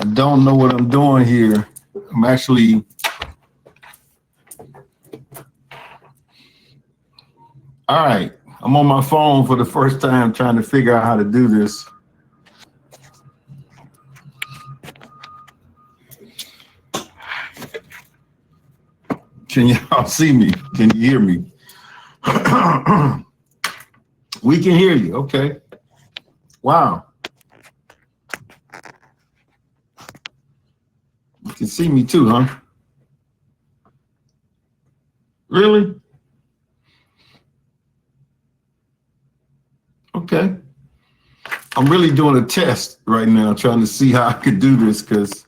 don't know what I'm doing here. I'm actually all right. I'm on my phone for the first time trying to figure out how to do this. Can y'all see me? Can you hear me? We can hear you. Okay. Wow. You can see me too, huh? Really? Okay. I'm really doing a test right now, trying to see how I could do this because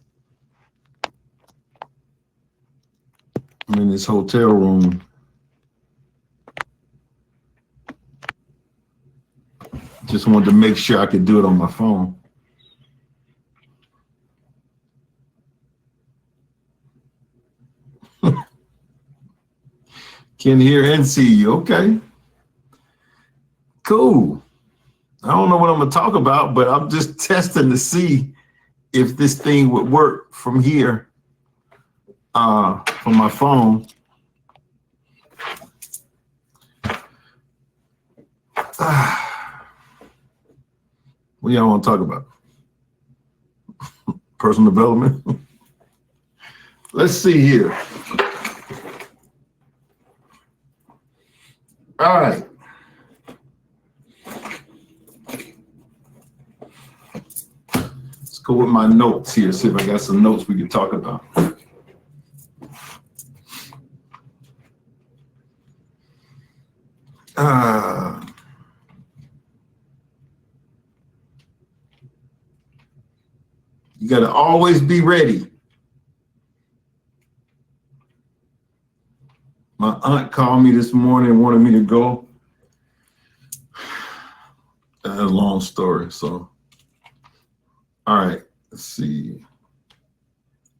I'm in this hotel room. Just wanted to make sure I could do it on my phone. Can hear and see you. Okay. Cool. I don't know what I'm going to talk about, but I'm just testing to see if this thing would work from here, from my phone. What y'all want to talk about? Personal development? Let's see here. All right. Let's go with my notes here, see if I got some notes we can talk about. You got to always be ready. My aunt called me this morning and wanted me to go. That's a long story. So, all right, let's see.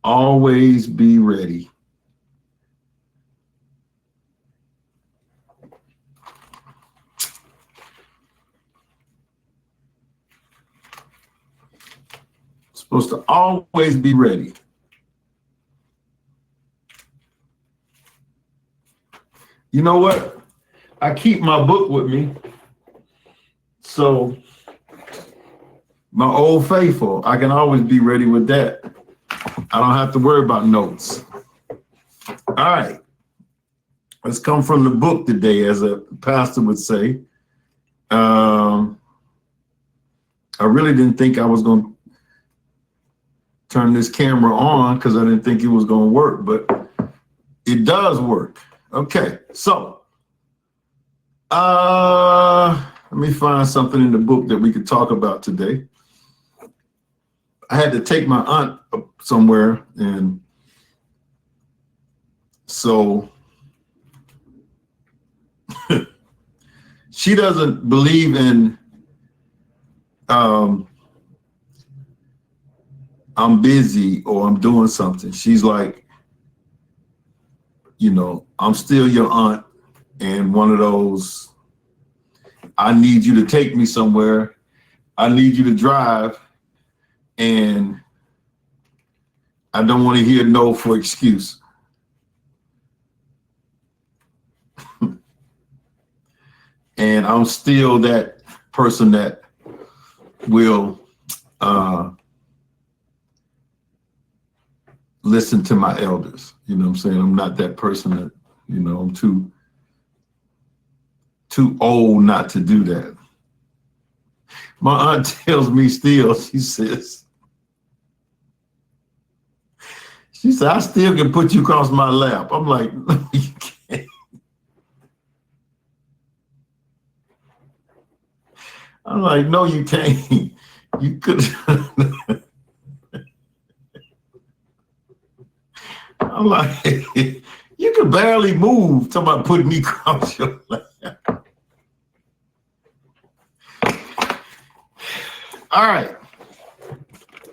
Always be ready. Supposed to always be ready. You know what? I keep my book with me. So my Old Faithful, I can always be ready with that. I don't have to worry about notes. All right. Let's come from the book today, as a pastor would say. I really didn't think I was going to turn this camera on because I didn't think it was going to work, but it does work. Okay, so let me find something in the book that we could talk about today. I had to take my aunt somewhere, and so she doesn't believe in I'm busy or I'm doing something. She's like, you know, I'm still your aunt, and one of those, I need you to take me somewhere. I need you to drive, and I don't want to hear no for excuse. And I'm still that person that will listen to my elders. You know what I'm saying? I'm not that person that, you know, I'm too old not to do that. My aunt tells me still, she says, I still can put you across my lap. I'm like, no, you can't. I'm like, no, you can't. You could. I'm like, you could barely move. Talking about putting me across your lap. All right.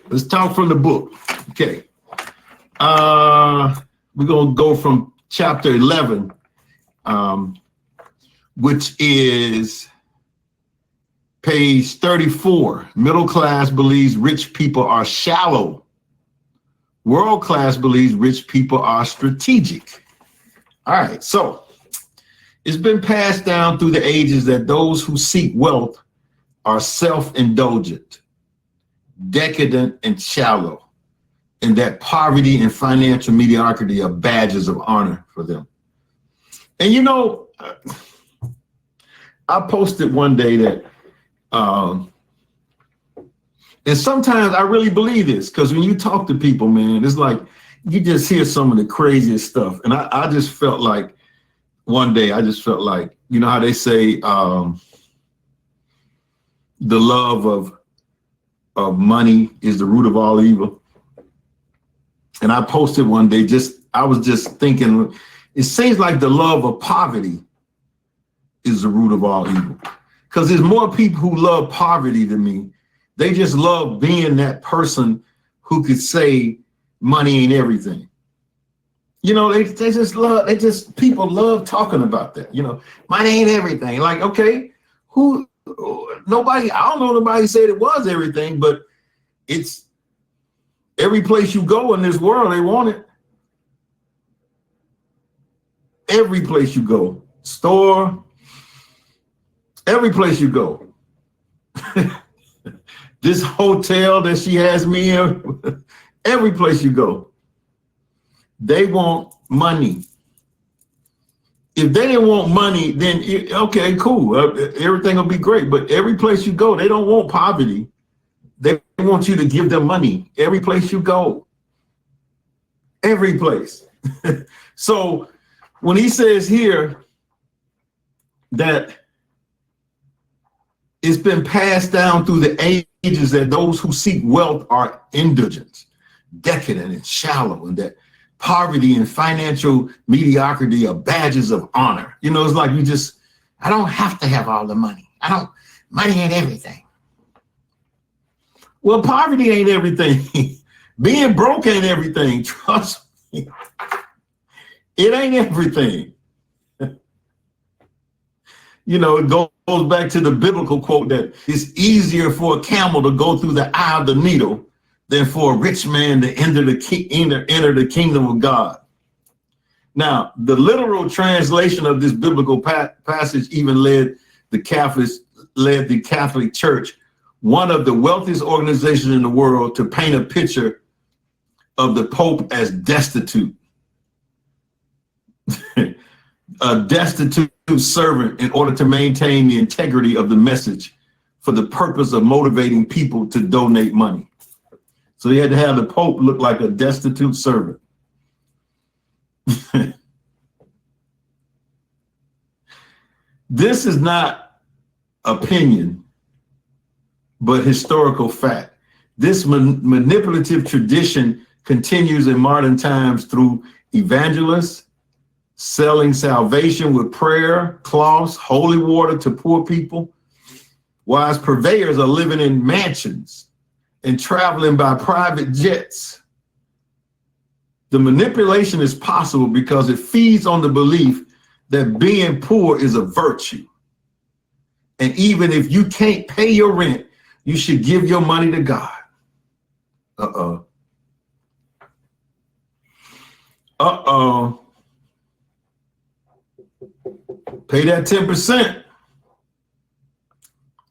Let's talk from the book. Okay. We're going to go from chapter 11, which is page 34. Middle class believes rich people are shallow. World class believes rich people are strategic. All right, so it's been passed down through the ages that those who seek wealth are self-indulgent, decadent, and shallow, and that poverty and financial mediocrity are badges of honor for them. And you know, I posted one day that, and sometimes I really believe this, because when you talk to people, man, it's like you just hear some of the craziest stuff. And I just felt like one day, you know how they say the love of money is the root of all evil. And I posted one day, I was just thinking, it seems like the love of poverty is the root of all evil. Because there's more people who love poverty than me. They just love being that person who could say money ain't everything. You know, people love talking about that. You know, money ain't everything. Like, okay, I don't know nobody said it was everything, but it's every place you go in this world, they want it. Every place you go, store, every place you go. This hotel that she has me in, every place you go, they want money. If they didn't want money, then okay, cool. Everything will be great. But every place you go, they don't want poverty. They want you to give them money. Every place you go. Every place. So when he says here that it's been passed down through the ages that those who seek wealth are indulgent, decadent, and shallow, and that poverty and financial mediocrity are badges of honor. You know, it's like I don't have to have all the money. Money ain't everything. Well, poverty ain't everything. Being broke ain't everything. Trust me. It ain't everything. You know, it goes back to the biblical quote that it's easier for a camel to go through the eye of the needle than for a rich man to enter the kingdom of God. Now, the literal translation of this biblical passage even led the Catholic Church, one of the wealthiest organizations in the world, to paint a picture of the Pope as destitute. A destitute servant in order to maintain the integrity of the message for the purpose of motivating people to donate money. So they had to have the Pope look like a destitute servant. This is not opinion, but historical fact. This manipulative tradition continues in modern times through evangelists selling salvation with prayer, cloths, holy water to poor people, while purveyors are living in mansions and traveling by private jets. The manipulation is possible because it feeds on the belief that being poor is a virtue. And even if you can't pay your rent, you should give your money to God. Uh-oh. Pay that 10%.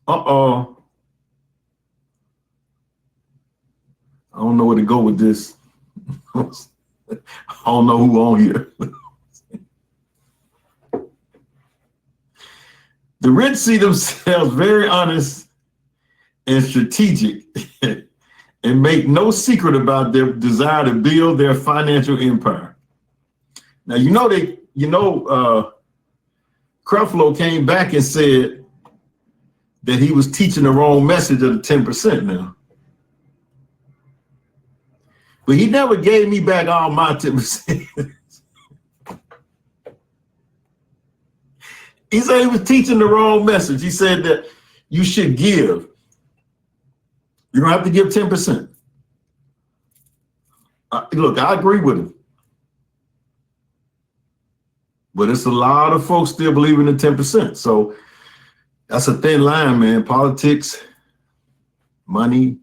Uh-oh. I don't know where to go with this. I don't know who on here. The rich see themselves very honest and strategic and make no secret about their desire to build their financial empire. Now, Creflo came back and said that he was teaching the wrong message of the 10% now. But he never gave me back all my 10%. He said he was teaching the wrong message. He said that you should give. You don't have to give 10%. Look, I agree with him. But it's a lot of folks still believing in 10%. So that's a thin line, man. Politics, money,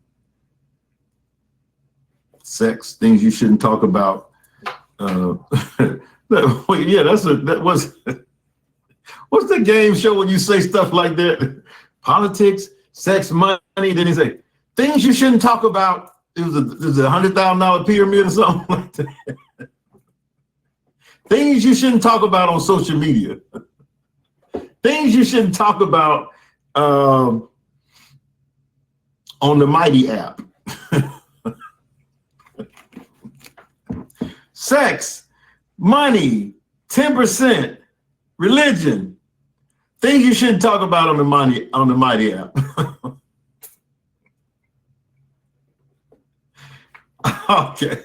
sex, things you shouldn't talk about. Yeah, that was what's the game show when you say stuff like that? Politics, sex, money. Then he say things you shouldn't talk about. It was a $100,000 pyramid or something like that. Things you shouldn't talk about on social media. Things you shouldn't talk about on the Mighty app. Sex, money, 10%, religion. Things you shouldn't talk about on the Mighty app. Okay.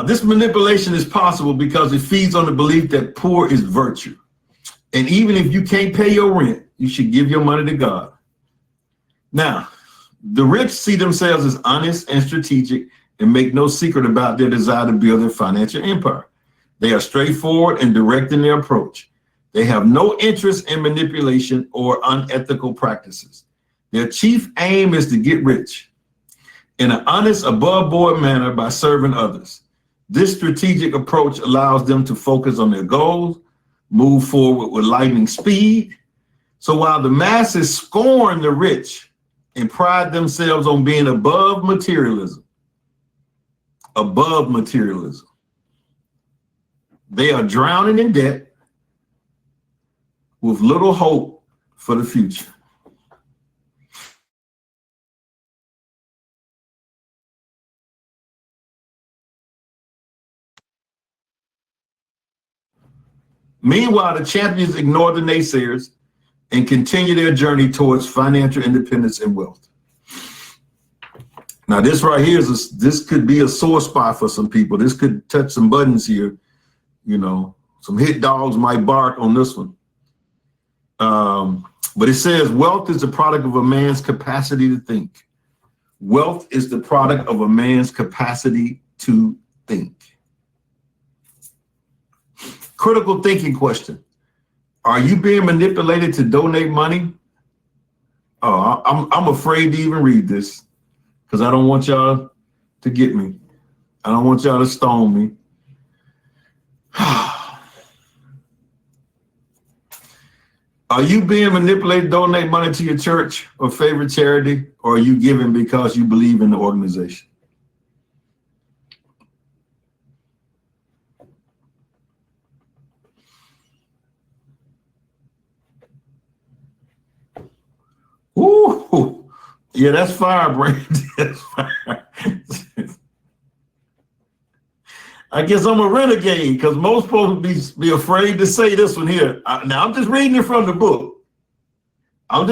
This manipulation is possible because it feeds on the belief that poor is virtue. And even if you can't pay your rent, you should give your money to God. Now, the rich see themselves as honest and strategic and make no secret about their desire to build their financial empire. They are straightforward and direct in their approach. They have no interest in manipulation or unethical practices. Their chief aim is to get rich in an honest, above-board manner by serving others. This strategic approach allows them to focus on their goals, move forward with lightning speed. So while the masses scorn the rich and pride themselves on being above materialism, they are drowning in debt with little hope for the future. Meanwhile, the champions ignore the naysayers and continue their journey towards financial independence and wealth. Now, this right here this could be a sore spot for some people. This could touch some buttons here. You know, some hit dogs might bark on this one. But it says wealth is the product of a man's capacity to think. Wealth is the product of a man's capacity to think. Critical thinking question. Are you being manipulated to donate money? Oh, I'm afraid to even read this because I don't want y'all to get me. I don't want y'all to stone me. Are you being manipulated to donate money to your church or favorite charity, or are you giving because you believe in the organization? Ooh, yeah, that's fire, Brandon. That's fire. I guess I'm a renegade because most folks be afraid to say this one here. Now, I'm just reading it from the book. I'm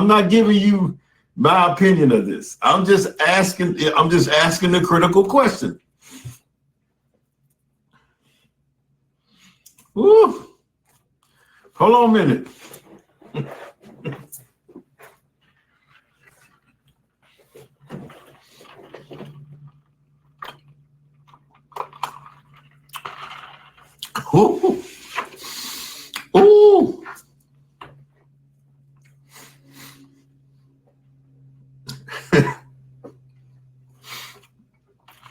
not giving you my opinion of this. I'm just asking the critical question. Ooh. Hold on a minute. Ooh. Ooh.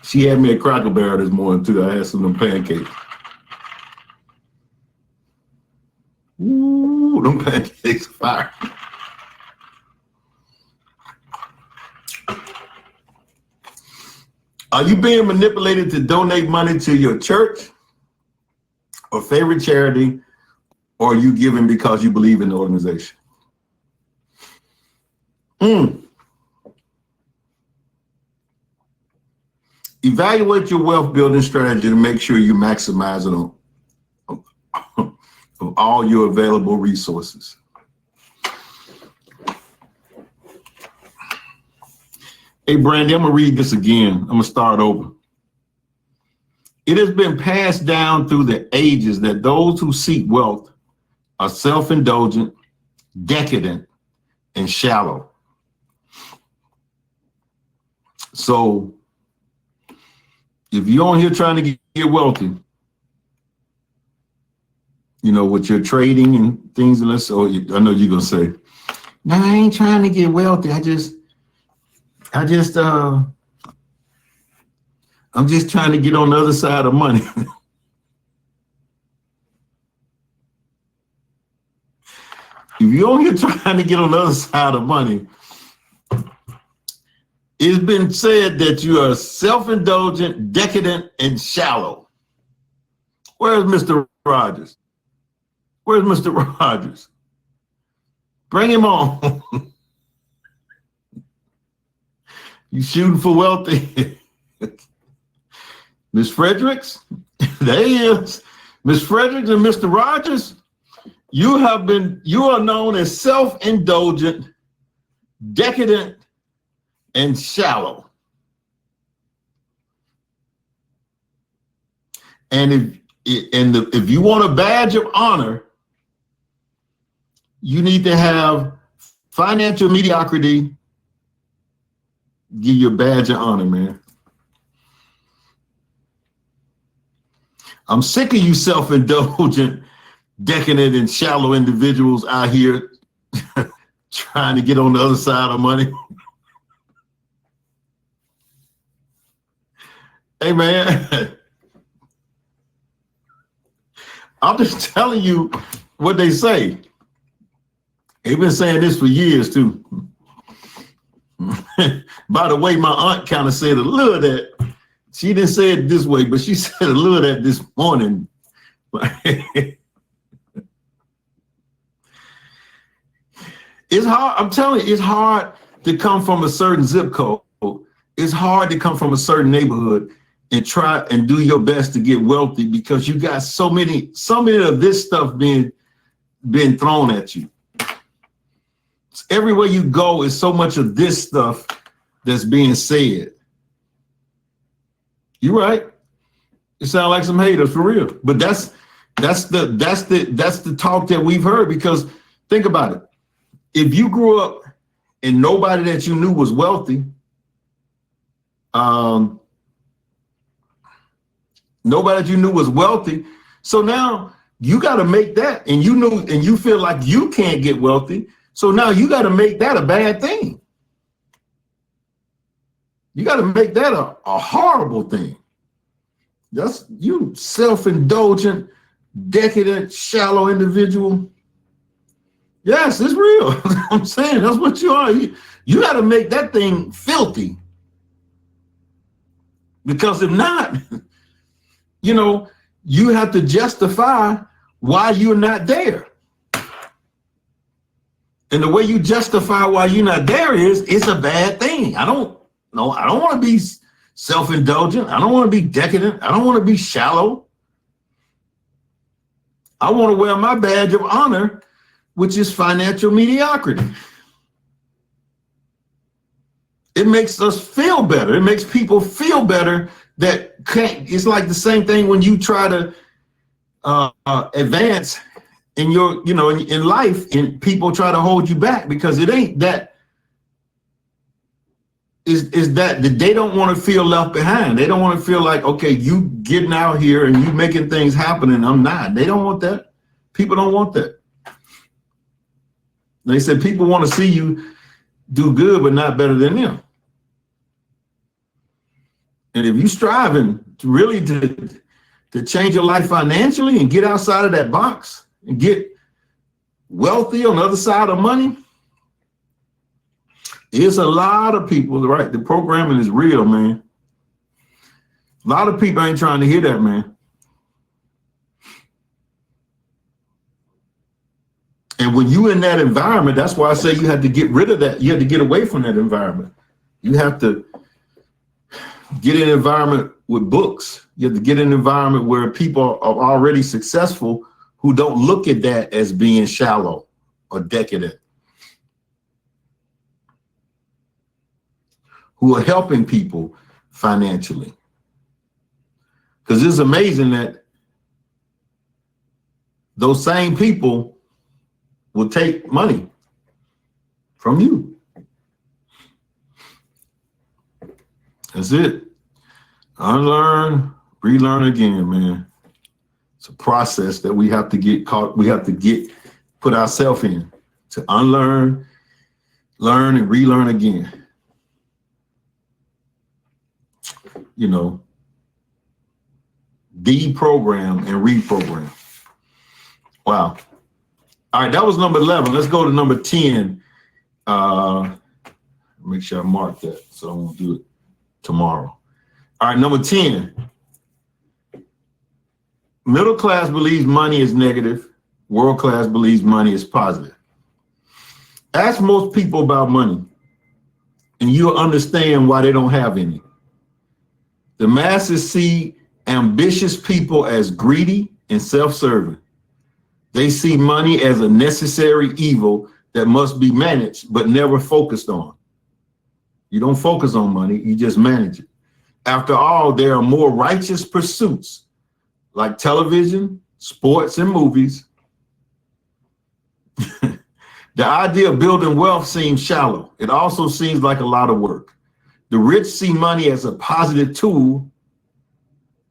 She had me a Cracker Barrel this morning too. I had some of them pancakes. Ooh, them pancakes fire. Are you being manipulated to donate money to your church or favorite charity, or are you giving because you believe in the organization? Evaluate your wealth building strategy to make sure you maximize it on all your available resources. Hey, Brandy, I'm gonna read this again. I'm gonna start over. It has been passed down through the ages that those who seek wealth are self-indulgent, decadent, and shallow. So if you're on here trying to get wealthy, you know, with your trading and things, I know you're going to say, No, I ain't trying to get wealthy. I'm just trying to get on the other side of money. If you're on here trying to get on the other side of money, it's been said that you are self-indulgent, decadent, and shallow. Where's Mr. Rogers? Where's Mr. Rogers? Bring him on. You shooting for wealthy? Miss Fredericks, there he is. Miss Fredericks and Mr. Rogers, you are known as self-indulgent, decadent, and shallow. And if you want a badge of honor, you need to have financial mediocrity give you a badge of honor, man. I'm sick of you self-indulgent, decadent, and shallow individuals out here trying to get on the other side of money. Hey, man, I'm just telling you what they say. They've been saying this for years, too. By the way, my aunt kind of said a little of that. She didn't say it this way, but she said a little of that this morning. It's hard. I'm telling you, it's hard to come from a certain zip code. It's hard to come from a certain neighborhood and try and do your best to get wealthy because you got so many of this stuff being thrown at you. Everywhere you go is so much of this stuff that's being said. You're right. You sound like some haters for real. But that's the talk that we've heard, because think about it. If you grew up and nobody that you knew was wealthy, nobody that you knew was wealthy. So now you got to make that, and you feel like you can't get wealthy. So now you got to make that a bad thing. You got to make that a horrible thing. That's you self-indulgent, decadent, shallow individual. Yes, it's real. I'm saying that's what you are. You got to make that thing filthy. Because if not, you have to justify why you're not there. And the way you justify why you're not there is it's a bad thing. I don't want to be self-indulgent. I don't want to be decadent. I don't want to be shallow. I want to wear my badge of honor, which is financial mediocrity. It makes us feel better. It makes people feel better it's like the same thing when you try to advance in your, in life, and people try to hold you back because it ain't that. Is that they don't want to feel left behind. They don't want to feel like, okay, you getting out here and you making things happen and I'm not. They don't want that. People don't want that. They said people want to see you do good, but not better than them. And if you striving to really to change your life financially and get outside of that box and get wealthy on the other side of money, it's a lot of people, right? The programming is real, man. A lot of people ain't trying to hear that, man. And when you in that environment, that's why I say you have to get rid of that. You have to get away from that environment. You have to get in an environment with books. You have to get in an environment where people are already successful who don't look at that as being shallow or decadent, who are helping people financially. Because it's amazing that those same people will take money from you. That's it. Unlearn, relearn again, man. It's a process that we have to put ourselves in to unlearn learn and relearn again. You know, deprogram and reprogram. Wow. All right, that was number 11. Let's go to number 10. Make sure I mark that so I won't do it tomorrow. All right, number 10. Middle class believes money is negative. World class believes money is positive. Ask most people about money, and you'll understand why they don't have any. The masses see ambitious people as greedy and self-serving. They see money as a necessary evil that must be managed, but never focused on. You don't focus on money, you just manage it. After all, there are more righteous pursuits like television, sports, and movies. The idea of building wealth seems shallow. It also seems like a lot of work. The rich see money as a positive tool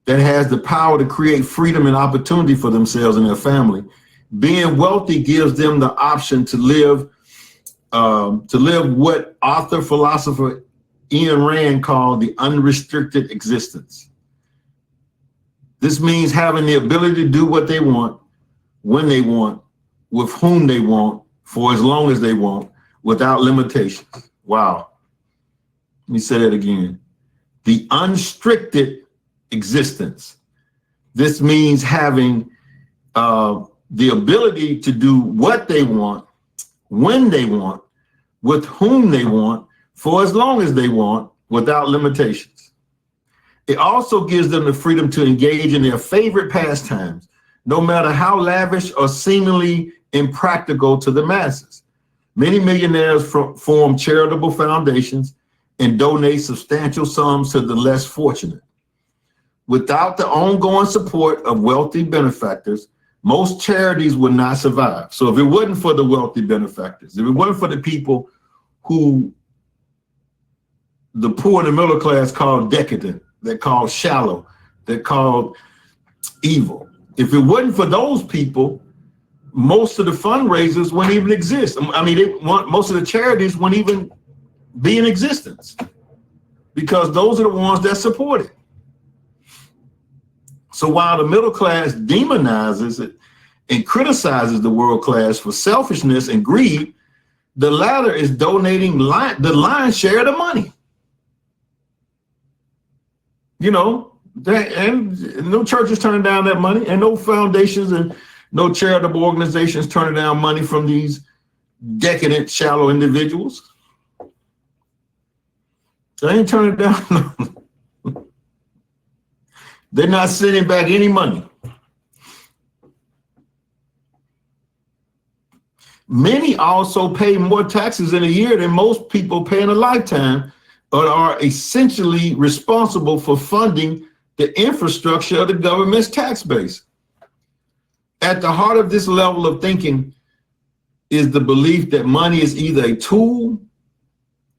that has the power to create freedom and opportunity for themselves and their family. Being wealthy gives them the option to live what author philosopher Ayn Rand called the unrestricted existence. This means having the ability to do what they want, when they want, with whom they want, for as long as they want, without limitations. Wow. Let me say that again. The unrestricted existence. This means having the ability to do what they want, when they want, with whom they want, for as long as they want, without limitations. It also gives them the freedom to engage in their favorite pastimes, no matter how lavish or seemingly impractical to the masses. Many millionaires form charitable foundations and donate substantial sums to the less fortunate. Without the ongoing support of wealthy benefactors, most charities would not survive. So if it wasn't for the wealthy benefactors, if it wasn't for the people who the poor and the middle class call decadent, they're called shallow, they're called evil. If it wasn't for those people, most of the fundraisers wouldn't even exist. I mean, most of the charities wouldn't even be in existence because those are the ones that support it. So while the middle class demonizes it and criticizes the world class for selfishness and greed, the latter is donating the lion's share of the money. You know, and no churches turning down that money, and no foundations and no charitable organizations turning down money from these decadent, shallow individuals. They ain't turning down. They're not sending back any money. Many also pay more taxes in a year than most people pay in a lifetime, but are essentially responsible for funding the infrastructure of the government's tax base. At the heart of this level of thinking is the belief that money is either a tool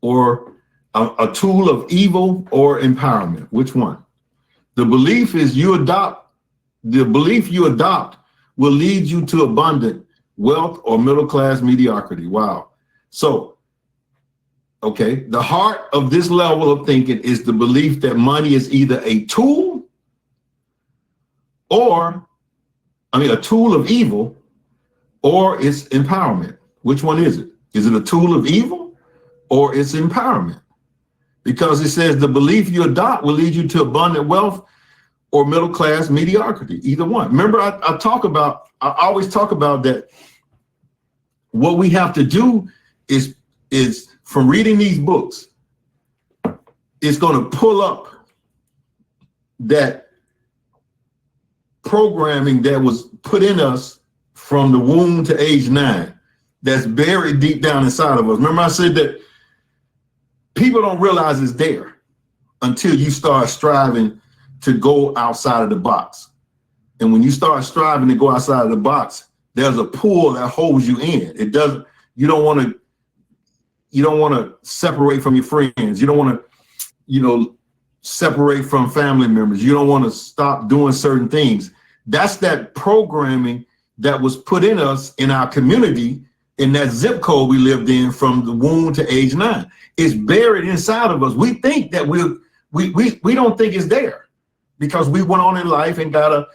or a tool of evil or empowerment. Which one? The belief you adopt will lead you to abundant wealth or middle class mediocrity. Wow. So, okay, the heart of this level of thinking is the belief that money is either a tool a tool of evil, or it's empowerment. Which one is it? Is it a tool of evil or it's empowerment? Because it says the belief you adopt will lead you to abundant wealth or middle class mediocrity, either one. Remember, I always talk about that. What we have to do is from reading these books, it's going to pull up that programming that was put in us from the womb to age 9, that's buried deep down inside of us. Remember I said that people don't realize it's there until you start striving to go outside of the box. And when you start striving to go outside of the box, there's a pull that holds you in. You don't want to separate from your friends. You don't want to, separate from family members. You don't want to stop doing certain things. That's that programming that was put in us in our community in that zip code we lived in from the womb to age 9. It's buried inside of us. We think that we don't think it's there because we went on in life and got a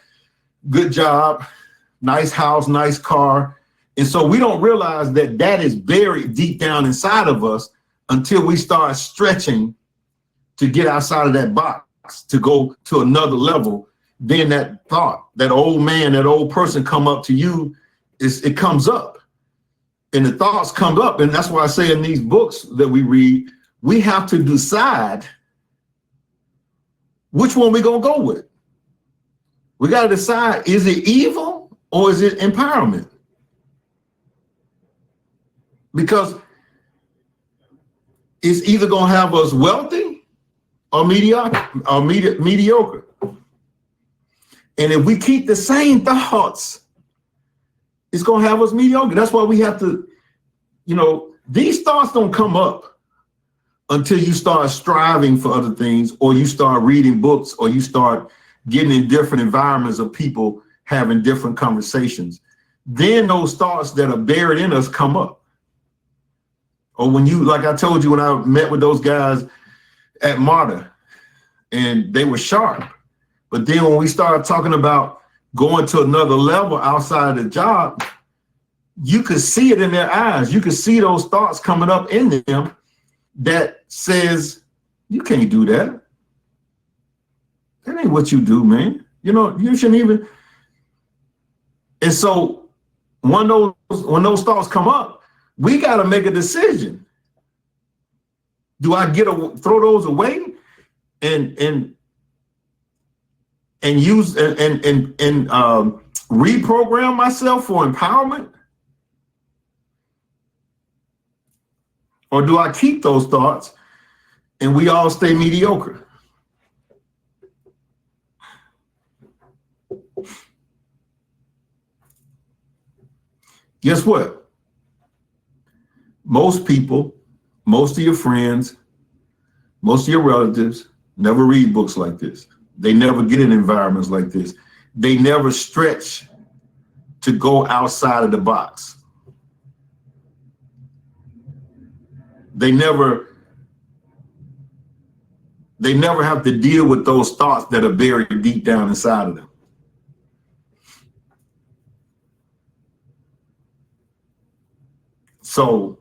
good job, nice house, nice car. And so we don't realize that that is buried deep down inside of us until we start stretching to get outside of that box, to go to another level. Then that thought, that old man, that old person come up to you, it comes up. And the thoughts come up. And that's why I say in these books that we read, we have to decide which one we're going to go with. We got to decide, is it evil or is it empowerment? Because it's either going to have us wealthy or mediocre. And if we keep the same thoughts, it's going to have us mediocre. That's why we have to, these thoughts don't come up until you start striving for other things, or you start reading books, or you start getting in different environments of people having different conversations. Then those thoughts that are buried in us come up. Or when you, like I told you, when I met with those guys at MARTA, and they were sharp. But then when we started talking about going to another level outside of the job, you could see it in their eyes. You could see those thoughts coming up in them that says, you can't do that. That ain't what you do, man. You shouldn't even. And so when those thoughts come up, we got to make a decision. Do I throw those away and use and reprogram myself for empowerment? Or do I keep those thoughts and we all stay mediocre? Guess what? Most people, most of your friends, most of your relatives never read books like this. They never get in environments like this. They never stretch to go outside of the box. They never have to deal with those thoughts that are buried deep down inside of them. So,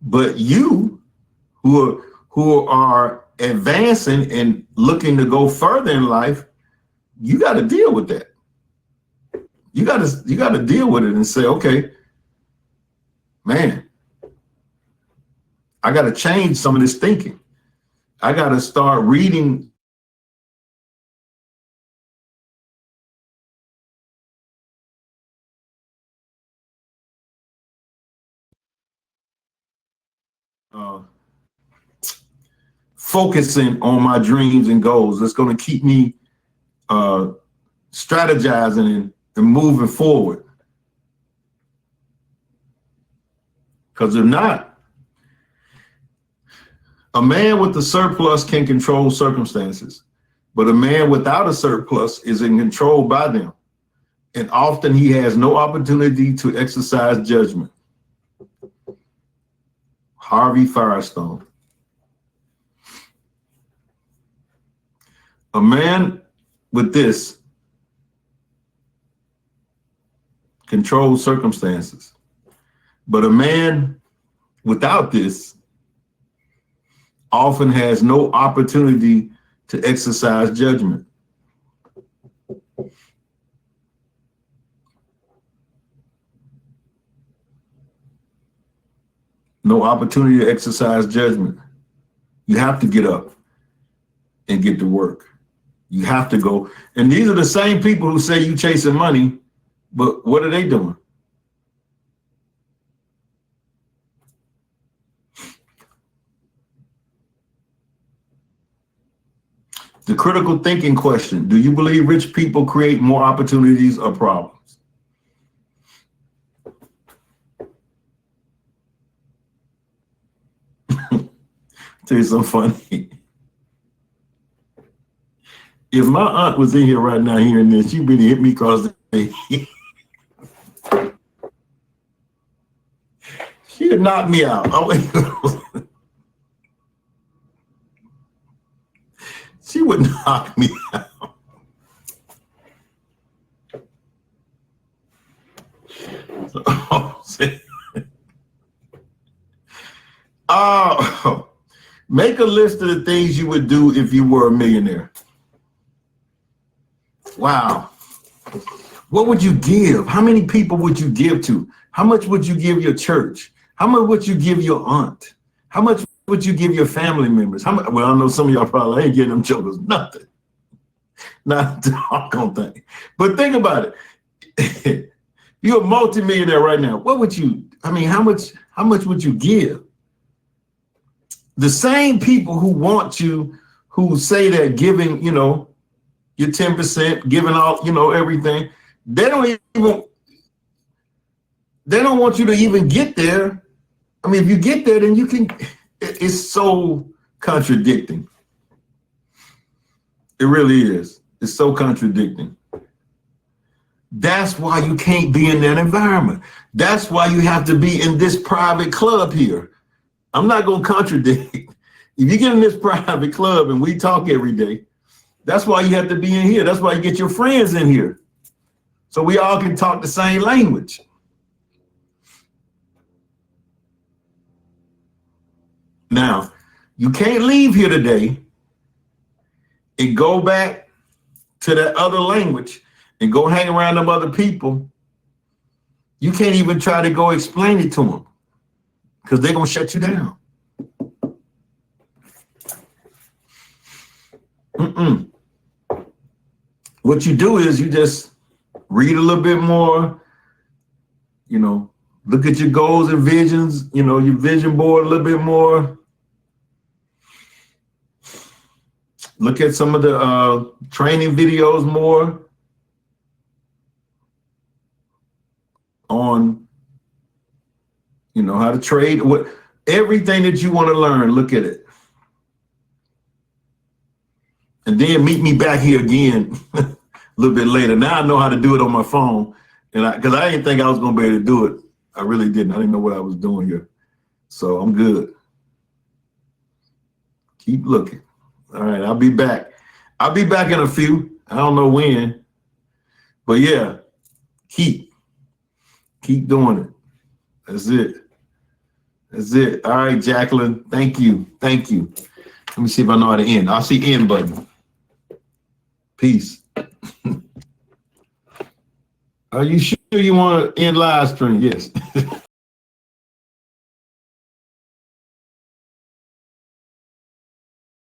but you who are advancing and looking to go further in life, you got to deal with that. You got to deal with it and say, okay, man, I got to change some of this thinking. I got to start reading. Focusing on my dreams and goals. That's going to keep me strategizing and moving forward. Because if not, a man with a surplus can control circumstances, but a man without a surplus is in control by them. And often he has no opportunity to exercise judgment. Harvey Firestone. A man with this controls circumstances, but a man without this often has no opportunity to exercise judgment. No opportunity to exercise judgment. You have to get up and get to work. You have to go. And these are the same people who say you chasing money, but what are they doing? The critical thinking question: do you believe rich people create more opportunities or problems? Tell you something funny. If my aunt was in here right now hearing this, she'd be hit me across the face. She'd knock me out. She would knock me out. Make a list of the things you would do if you were a millionaire. Wow. What would you give? How many people would you give to? How much would you give your church? How much would you give your aunt? How much would you give your family members? How much? Well, I know some of y'all probably ain't getting them jokers nothing. Not a doggone thing. But think about it. You're a multimillionaire right now. What would you, I mean, how much would you give? The same people who want you, who say that giving, you know, your 10%, giving all, you know, everything, they don't want you to even get there. I mean, if you get there, then you can, it's so contradicting. It really is. It's so contradicting. That's why you can't be in that environment. That's why you have to be in this private club here. I'm not going to contradict. If you get in this private club and we talk every day, that's why you have to be in here. That's why you get your friends in here. So we all can talk the same language. Now, you can't leave here today and go back to that other language and go hang around them other people. You can't even try to go explain it to them because they're going to shut you down. What you do is you just read a little bit more, you know, look at your goals and visions, you know, your vision board a little bit more. Look at some of the training videos more on, you know, how to trade, what everything that you want to learn, look at it. And then meet me back here again a little bit later. Now I know how to do it on my phone, and because I didn't think I was going to be able to do it. I really didn't. I didn't know what I was doing here. So I'm good. Keep looking. All right, I'll be back. I'll be back in a few. I don't know when. But yeah, keep doing it. That's it. That's it. All right, Jacqueline. Thank you. Thank you. Let me see if I know how to end. I'll see end button. Peace. Are you sure you want to end live stream? Yes.